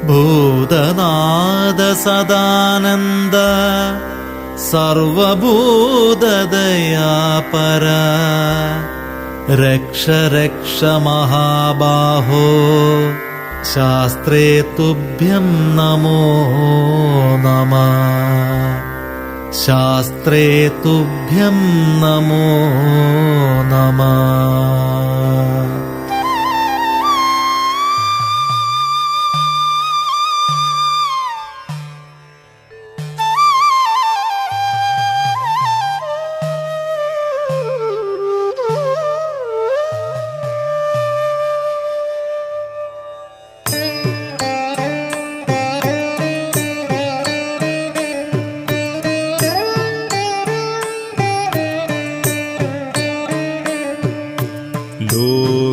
ഭൂതനാഥ സദാനന്ദ സർവഭൂതദയാപര രക്ഷ രക്ഷ മഹാബാഹോ ശാസ്ത്രേ തുഭ്യം നമോ നമഃ. ശാസ്ത്രേ തുഭ്യം നമോ നമഃ.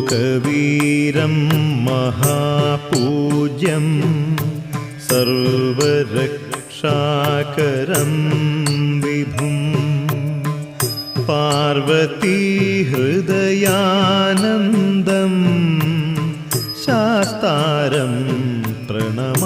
ലോകവീരം മഹാപൂജ്യം സർവരക്ഷാകരം വിഭും പാർവതീഹൃദയാനന്ദം ശാസ്താരം പ്രണമാമ്യഹം.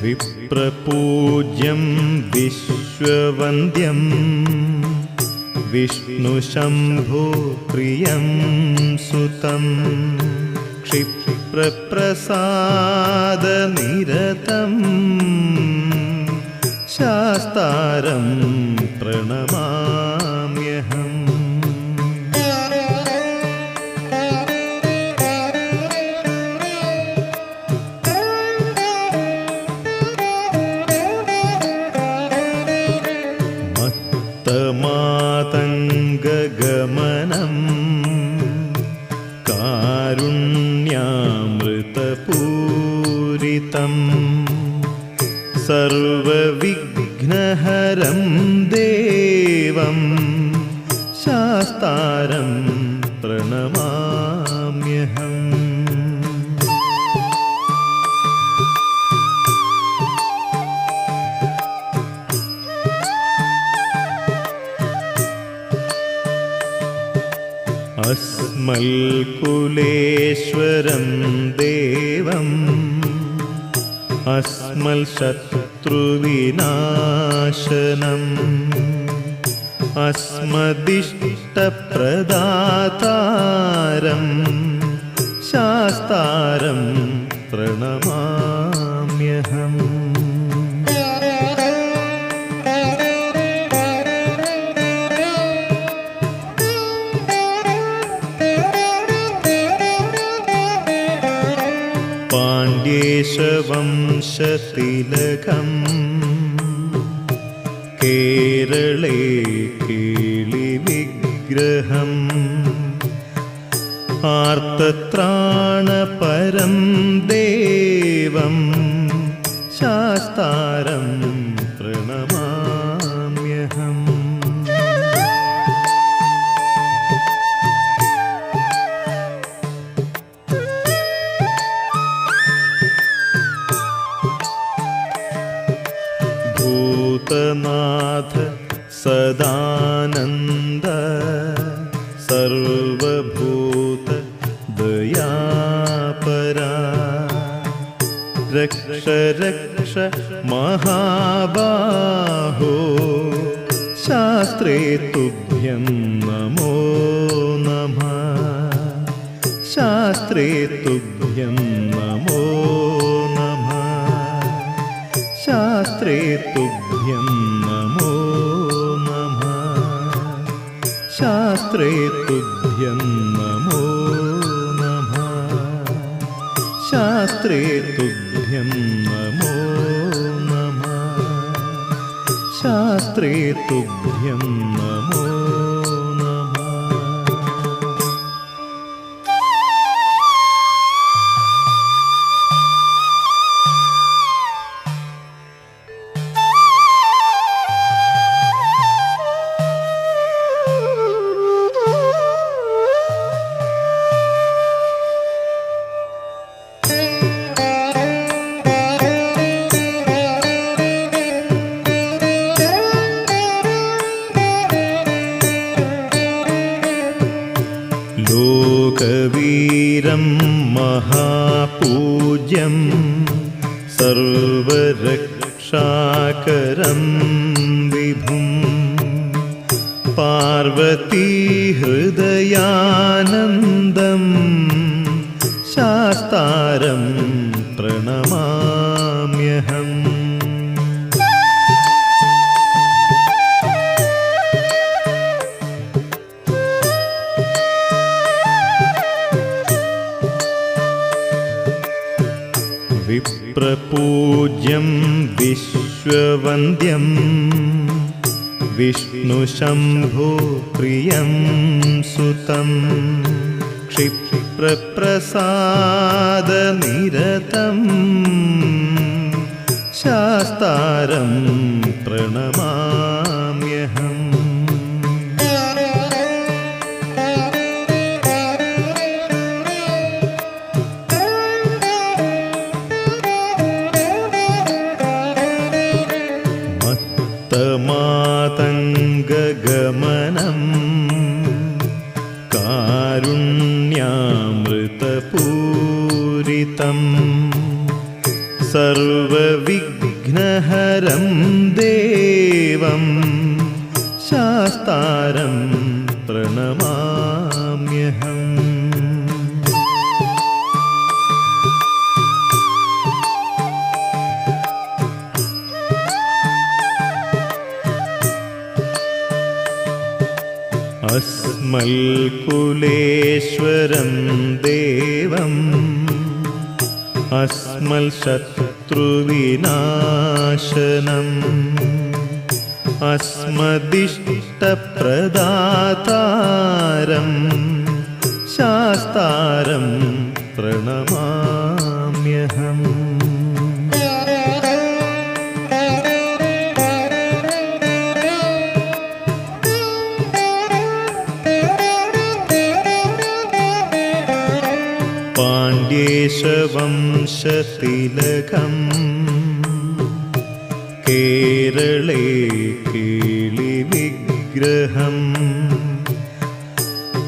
വിപ്രപൂജ്യം വിശ്വവന്ദ്യം വിഷ്ണുശംഭോ പ്രിയം സുതം ക്ഷിപ്രപ്രസാദനിരതം ശാസ്താരം പ്രണമാമ്യഹം. മാതംഗഗമനം കാരുണ്യാമൃതപൂരിതം സർവവിഘ്നഹരം ദേവം ശാസ്താരം പ്രണമാമ്യഹം. അസ്മൽകുലേശ്വരം ദേവം അസ്മൽ ശത്രുവിനാശനം അസ്മദിഷ്ടപ്രദാതാരം ശാസ്താരം പ്രണമാമ്യഹം. പാണ്ഡ്യേശവംശതിലകം കേരളേ കേളിവിഗ്രഹം ആർത്തത്രാണപരം ദേവം ശാസ്താരം പ്രണമാമ്യഹം. ഭൂതനാഥ സദാനന്ദ സർവഭൂത ദയാപരാ രക്ഷ രക്ഷ മഹാബാഹോ ശാസ്ത്രേ തുഭ്യം നമോ നമഃ. ശാസ്ത്രേ തുഭ്യം നമോ നമഃ. ശാസ്ത്രേ തുഭ്യം നമോ നമഃ. ശാസ്ത്രേ തുഭ്യം നമോ നമഃ. ശാസ്ത്രേ തുഭ്യം നമോ നമഃ. ശാസ്ത്രേ തുഭ്യം നമോ നമഃ. सर्वपूज्यं सर्वरक्षाकरं विभुं पार्वतीहृदयानन्दं शास्तारं प्रणमाम्यहम्। विप्रपूज्यं विश्ववन्द्यं विष्णुशम्भो प्रियं सुतं क्षिप्रप्रसादनिरतं शास्तारं प्रणमाम्यहम्। मातङ्गगमनं कारुण्यामृतपूरितं सर्वविघ्नहरं देवं शास्तारं प्रणमाम्यहम्। अस्मल्कुलेश्वरं देवम् अस्मल्शत्रुविनाशनम् अस्मदिष्टप्रदातारं शास्तारं प्रणमाम्यहम्। पाण्ड्येशवंशतिलकम् केरळे केलिविग्रहम्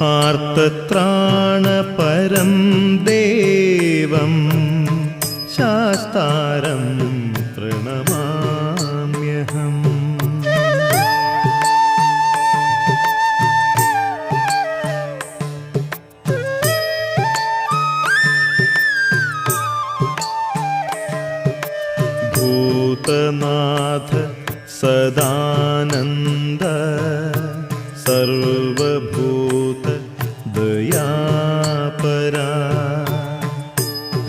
आर्तत्राणपरं देवं शास्तारं प्रणमाम्यहम्। भूतनाथ सदानन्द सर्वभूत दयापरा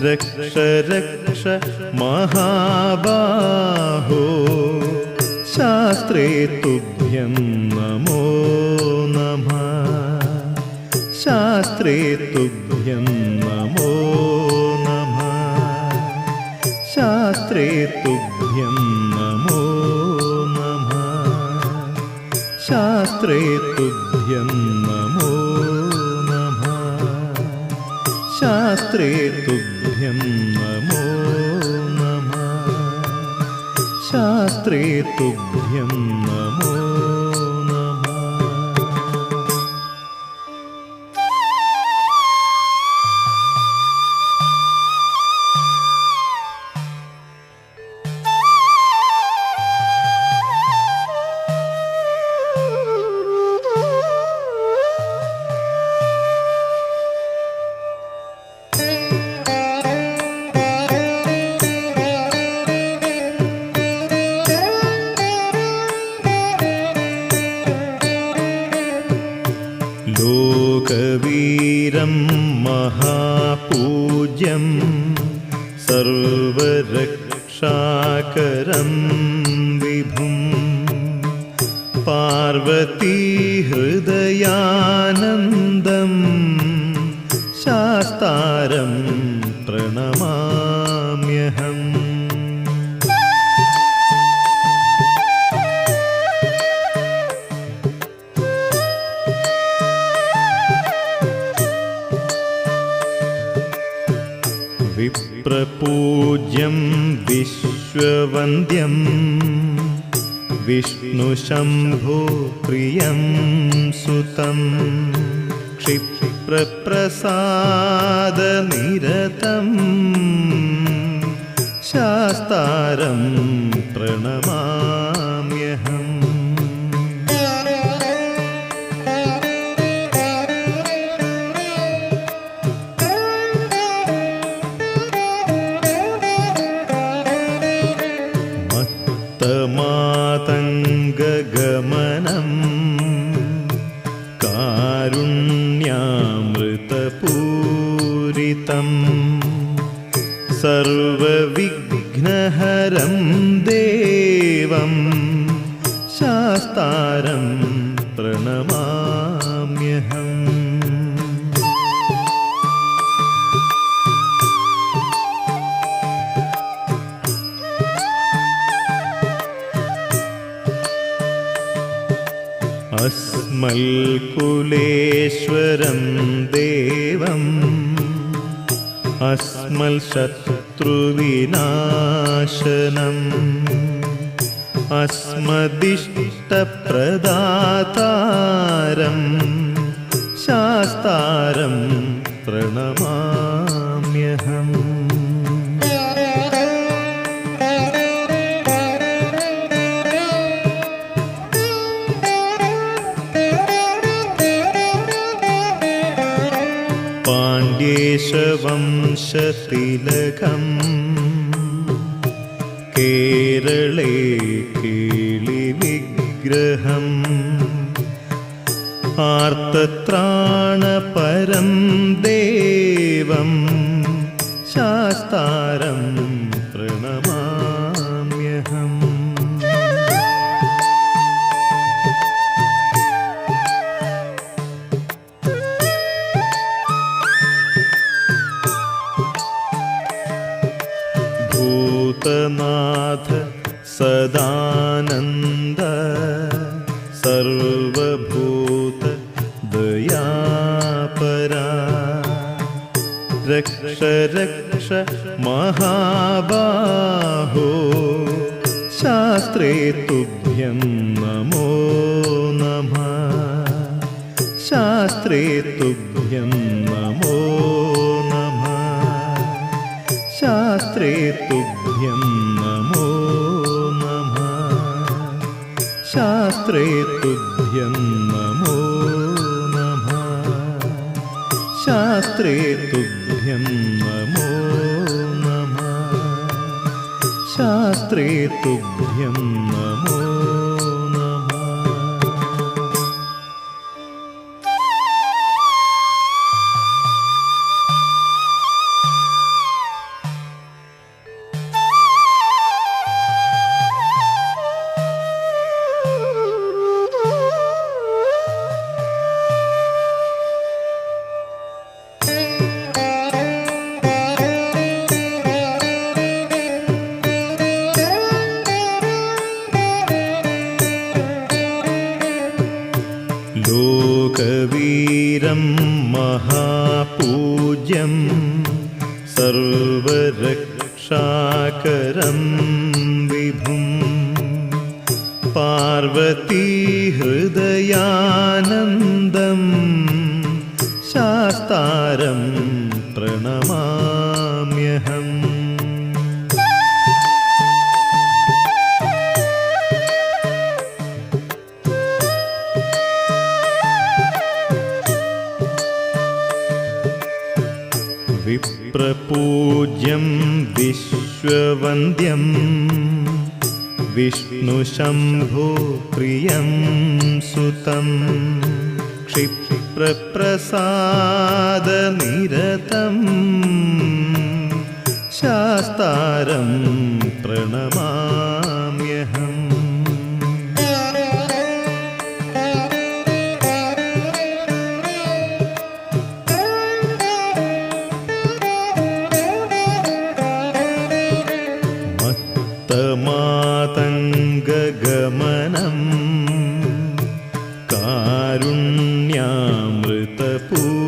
रक्ष रक्ष महाबाहो शास्त्रे तुभ्यं नमो नमः शास्त्रे तुभ्यं नमो नमः शास्त्रे तुभ्यं नमो नमः शास्त्रे तुभ्यं नमो नमः शास्त्रे तुभ्यं नमो नमः शास्त्रे तुभ्यं नमो नमः। लोकवीरं महापूज्यं सर्वरक्षाकरं विभुं पार्वतीहृदयानन्दं शास्तारं प्रणमाम्यहम्। विप्रपूज्यं विश्ववन्द्यं विष्णुशम्भो प्रियं सुतं क्षिप्रप्रसादनिरतं शास्तारं प्रणमाम्यहम् मत्तमातङ्गगमनं कारुण्यामृतपूरितं सर्वविघ्नहरं देवं शास्तारं प्रणमाम्यहम् अस्मल्कुलेश्वरं देवम् अस्मल्शत्रुविनाशनम् अस्मदिष्टप्रदातारं शास्तारं प्रणमाम्यहम् पाण्ड्येशवंशतिलकम् केरळे केलिविग्रहम् आर्तत्राणपरं देवं शास्तारं प्रणमाम्यहम् भूतनाथ सदानन्द सर्वभूत दयापरा रक्ष रक्ष महाबाहो शास्त्रे तुभ्यं नमो नमः शास्त्रे तुभ्यं नमो नमः शास्त्रे तुभ्यं नमो नमः शास्त्रे तुभ्यं नमो नमः शास्त्रे तुभ्यं नमो नमः शास्त्रे तुभ्यं नमो नमः। लोकवीरं महापूज्यं सर्वरक्षाकरं विभुं पार्वतीहृदयानन्दं शास्तारं प्रणमाम्यहम् विप्रपूज्यं विश्ववन्द्यं विष्णुशम्भो प्रियं सुतं क्षिप्रप्रसादनिरतं शास्तारं प्रणमाम्यहम् मातङ्गगमनं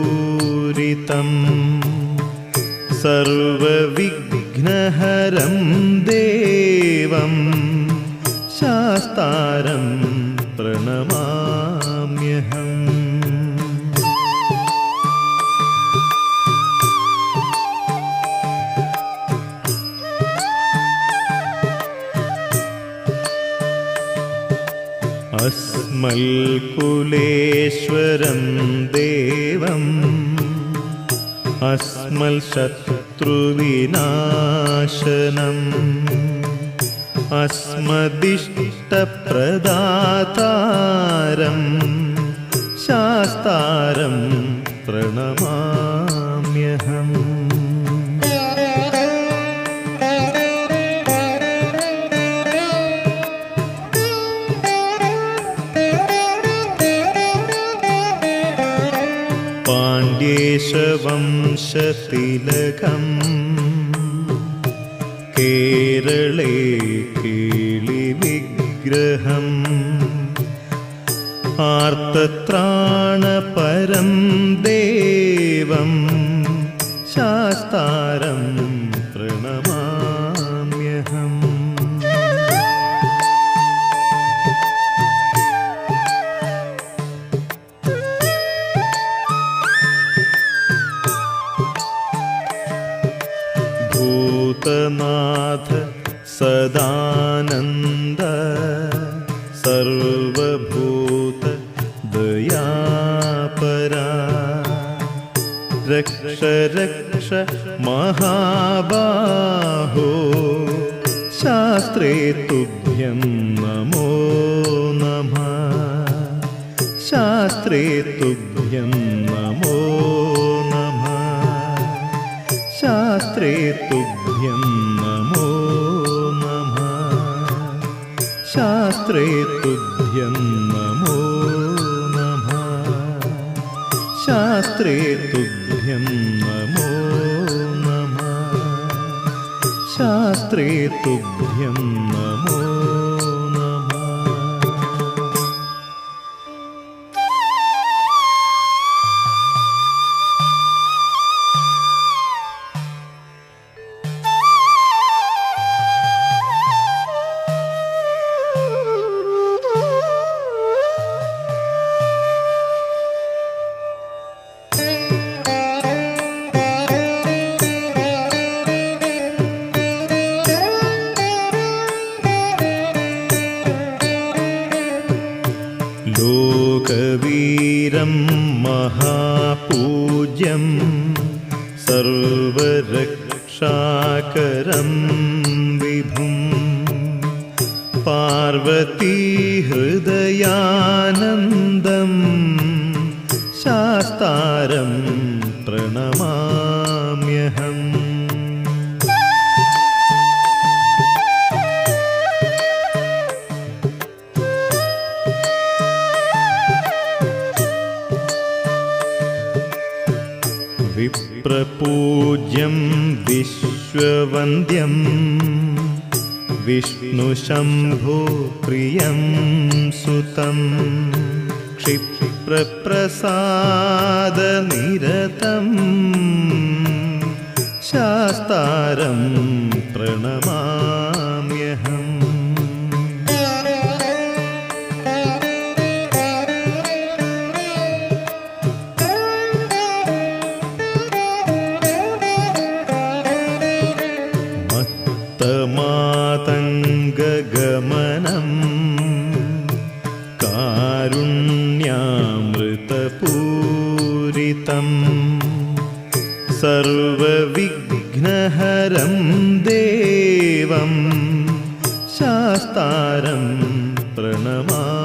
कारुण्यामृतपूरितं सर्वविघ्नहरं देवं शास्तारं प्रणमाम्यहम् अस्मल्कुलेश्वरं देवम् अस्मल्शत्रुविनाशनम् अस्मदिष्टप्रदातारं शास्तारं प्रणमाम्यहम्। पाण्ड्येशवंशतिलकम् केरळे केलिविग्रहम् आर्तत्राणपरं देवं शास्तारं प्रणमाम्यहम्। भूतनाथ सदानन्द सर्वभूत दयापरा रक्ष रक्ष महाबाहो शास्त्रे तुभ्यं नमो नमः। शास्त्रे तुभ्यं नमो नमः। शास्त्रे तुभ्यं नमो नमः। शास्त्रे तुभ्यं नमो नमः। शास्त्रे तुभ्यं नमो नमः। शास्त्रे तुभ्यं नमो नमः। लोकवीरं महापूज्यं सर्वरक्षाकरं विभुं पार्वतीहृदयानन्दं शास्तारं प्रणमाम्यहम्। विप्रपूज्यं विश्ववन्द्यं विष्णुशम्भो प्रियं सुतं क्षिप्रप्रसादनिरतं शास्तारं प्रणमाम्यहम्। मातङ्गगमनं कारुण्यामृतपूरितं सर्वविघ्नहरं देवं शास्तारं प्रणमाम्यहम्।